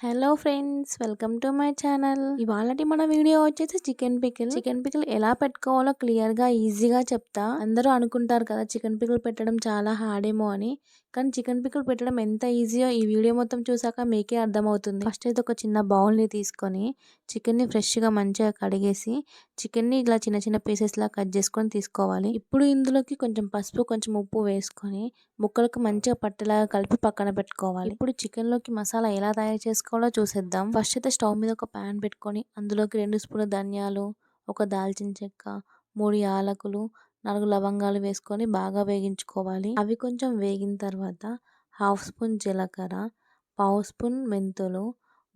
Hello friends, welcome to my channel. ఇవాళటి మన video వచ్చేసి చికెన్ పికిల్. చికెన్ పికిల్ ఎలా పెట్టుకోవాలో క్లియర్గా ఈజీగా చెప్తా. అందరూ అనుకుంటారు కదా చికెన్ పికిల్ పెట్టడం చాలా హార్డ్ ఏమో అని. కానీ చికెన్ పికిల్ పెట్టడం ఎంత ఈజీయో ఈ వీడియో మొత్తం చూసాక మీకే అర్థమవుతుంది. ఫస్ట్ అయితే ఒక చిన్న బౌల్ని తీసుకొని చికెన్ని ఫ్రెష్గా మంచిగా కడిగేసి చికెన్ని ఇలా చిన్న చిన్న పీసెస్లా కట్ చేసుకొని తీసుకోవాలి. ఇప్పుడు ఇందులోకి కొంచెం పసుపు, కొంచెం ఉప్పు వేసుకొని ముక్కలకు మంచిగా పట్టేలాగా కలిపి పక్కన పెట్టుకోవాలి. ఇప్పుడు చికెన్లోకి మసాలా ఎలా తయారు చేసుకోవాలో చూసేద్దాం. ఫస్ట్ అయితే స్టవ్ మీద ఒక ప్యాన్ పెట్టుకొని అందులోకి 2 స్పూన్ల ధనియాలు, ఒక దాల్చిన చెక్క, 3 యాలకులు, 4 లవంగాలు వేసుకొని బాగా వేగించుకోవాలి. అవి కొంచెం వేగిన తర్వాత 1/2 స్పూన్ జీలకర్ర, 1/2 స్పూన్ మెంతులు,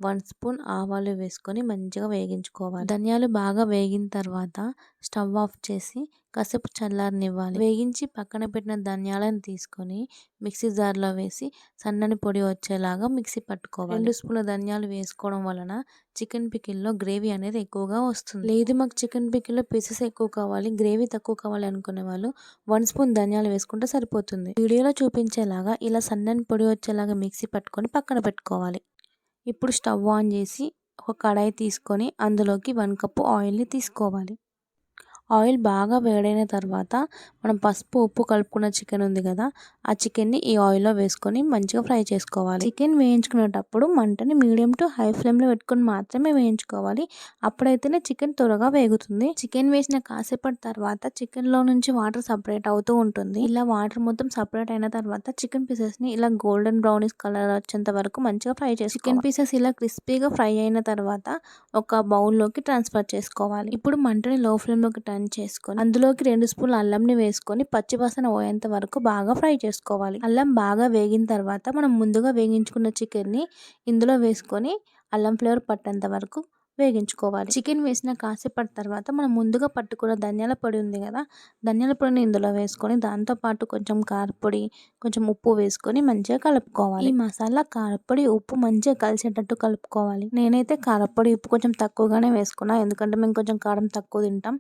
1 స్పూన్ ఆవాలు వేసుకొని మంచిగా వేగించుకోవాలి. ధనియాలు బాగా వేగిన తర్వాత స్టవ్ ఆఫ్ చేసి కాసేపు చల్లారనివ్వాలి. వేగించి పక్కన పెట్టిన ధనియాలను తీసుకొని మిక్సీ జార్లో వేసి సన్నని పొడి వచ్చేలాగా మిక్సీ పట్టుకోవాలి. 2 స్పూన్ల ధనియాలు వేసుకోవడం వలన చికెన్ పికిల్లో గ్రేవీ అనేది ఎక్కువగా వస్తుంది. లేదు మాకు చికెన్ పికిల్లో పీసెస్ ఎక్కువ కావాలి, గ్రేవీ తక్కువ కావాలి అనుకునే వాళ్ళు 1 స్పూన్ ధనియాలు వేసుకుంటే సరిపోతుంది. వీడియోలో చూపించేలాగా ఇలా సన్నని పొడి వచ్చేలాగా మిక్సీ పట్టుకొని పక్కన పెట్టుకోవాలి. ఇప్పుడు స్టవ్ ఆన్ చేసి ఒక కడాయి తీసుకొని అందులోకి 1 కప్పు ఆయిల్ని తీసుకోవాలి. ఆయిల్ బాగా వేడైన తర్వాత మనం పసుపు, ఉప్పు కలుపుకున్న చికెన్ ఉంది కదా, ఆ చికెన్ని ఈ ఆయిల్లో వేసుకొని మంచిగా ఫ్రై చేసుకోవాలి. చికెన్ వేయించుకునేటప్పుడు మంటని మీడియం టు హై ఫ్లేమ్లో పెట్టుకొని మాత్రమే వేయించుకోవాలి. అప్పుడైతేనే చికెన్ త్వరగా వేగుతుంది. చికెన్ వేసిన కాసేపటి తర్వాత చికెన్లో నుంచి వాటర్ సపరేట్ అవుతూ ఉంటుంది. ఇలా వాటర్ మొత్తం సపరేట్ అయిన తర్వాత చికెన్ పీసెస్ని ఇలా గోల్డెన్ బ్రౌనిష్ కలర్ వచ్చేంత వరకు మంచిగా ఫ్రై చేసుకోవాలి. చికెన్ పీసెస్ ఇలా క్రిస్పీగా ఫ్రై అయిన తర్వాత ఒక బౌల్లోకి ట్రాన్స్ఫర్ చేసుకోవాలి. ఇప్పుడు మంటని లో ఫ్లేమ్లోకి టర్న్ చేసుకొని అందులోకి 2 స్పూన్ల అల్లంని వేసుకొని పచ్చివాసన పోయేంత వరకు బాగా ఫ్రై చేసుకోవాలి. అల్లం బాగా వేగిన తర్వాత మనం ముందుగా వేగించుకున్న చికెన్ని ఇందులో వేసుకొని అల్లం ఫ్లేవర్ పట్టేంత వరకు వేగించుకోవాలి. చికెన్ వేసిన కాసేపటి తర్వాత మనం ముందుగా పట్టుకున్న ధనియాల పొడి ఉంది కదా, ధనియాల పొడిని ఇందులో వేసుకొని దాంతోపాటు కొంచెం కారపొడి, కొంచెం ఉప్పు వేసుకొని మంచిగా కలుపుకోవాలి. ఈ మసాలా, కారపొడి, ఉప్పు మంచిగా కలిసేటట్టు కలుపుకోవాలి. నేనైతే కారపొడి, ఉప్పు కొంచెం తక్కువగానే వేసుకున్నా, ఎందుకంటే మేము కొంచెం కారం తక్కువ తింటాం.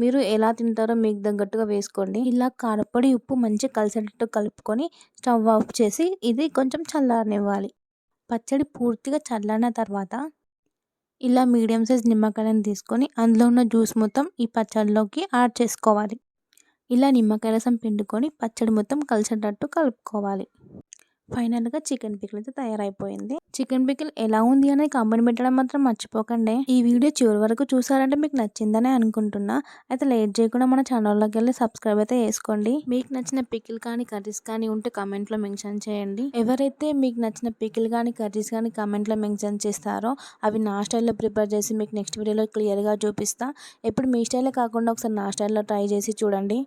మీరు ఎలా తింటారో మీకు తగ్గట్టుగా వేసుకోండి. ఇలా కారపొడి, ఉప్పు మంచిగా కలిసేటట్టు కలుపుకొని స్టవ్ ఆఫ్ చేసి ఇది కొంచెం చల్లారనివ్వాలి. పచ్చడి పూర్తిగా చల్లారిన తర్వాత ఇలా మీడియం సైజ్ నిమ్మకాయలను తీసుకొని అందులో ఉన్న జ్యూస్ మొత్తం ఈ పచ్చడిలోకి యాడ్ చేసుకోవాలి. ఇలా నిమ్మకాయ రసం పిండుకొని పచ్చడి మొత్తం కలిసేటట్టు కలుపుకోవాలి. ఫైనల్గా చికెన్ పికిల్ అయితే తయారైపోయింది. చికెన్ పికిల్ ఎలా ఉంది అనేది కామెంట్ పెట్టడం మాత్రం మర్చిపోకండి. ఈ వీడియో చివరి వరకు చూసారంటే మీకు నచ్చిందనే అనుకుంటున్నా. అయితే లేట్ చేయకుండా మన ఛానల్లోకి వెళ్ళి సబ్స్క్రైబ్ అయితే చేసుకోండి. మీకు నచ్చిన పికిల్ కానీ కర్రీస్ కానీ ఉంటే కామెంట్లో మెన్షన్ చేయండి. ఎవరైతే మీకు నచ్చిన పికిల్ కానీ కర్రీస్ కానీ కామెంట్లో మెన్షన్ చేస్తారో అవి నా స్టైల్లో ప్రిపేర్ చేసి మీకు నెక్స్ట్ వీడియోలో క్లియర్గా చూపిస్తా. ఎప్పుడు మీ స్టైల్లో కాకుండా ఒకసారి నా స్టైల్లో ట్రై చేసి చూడండి.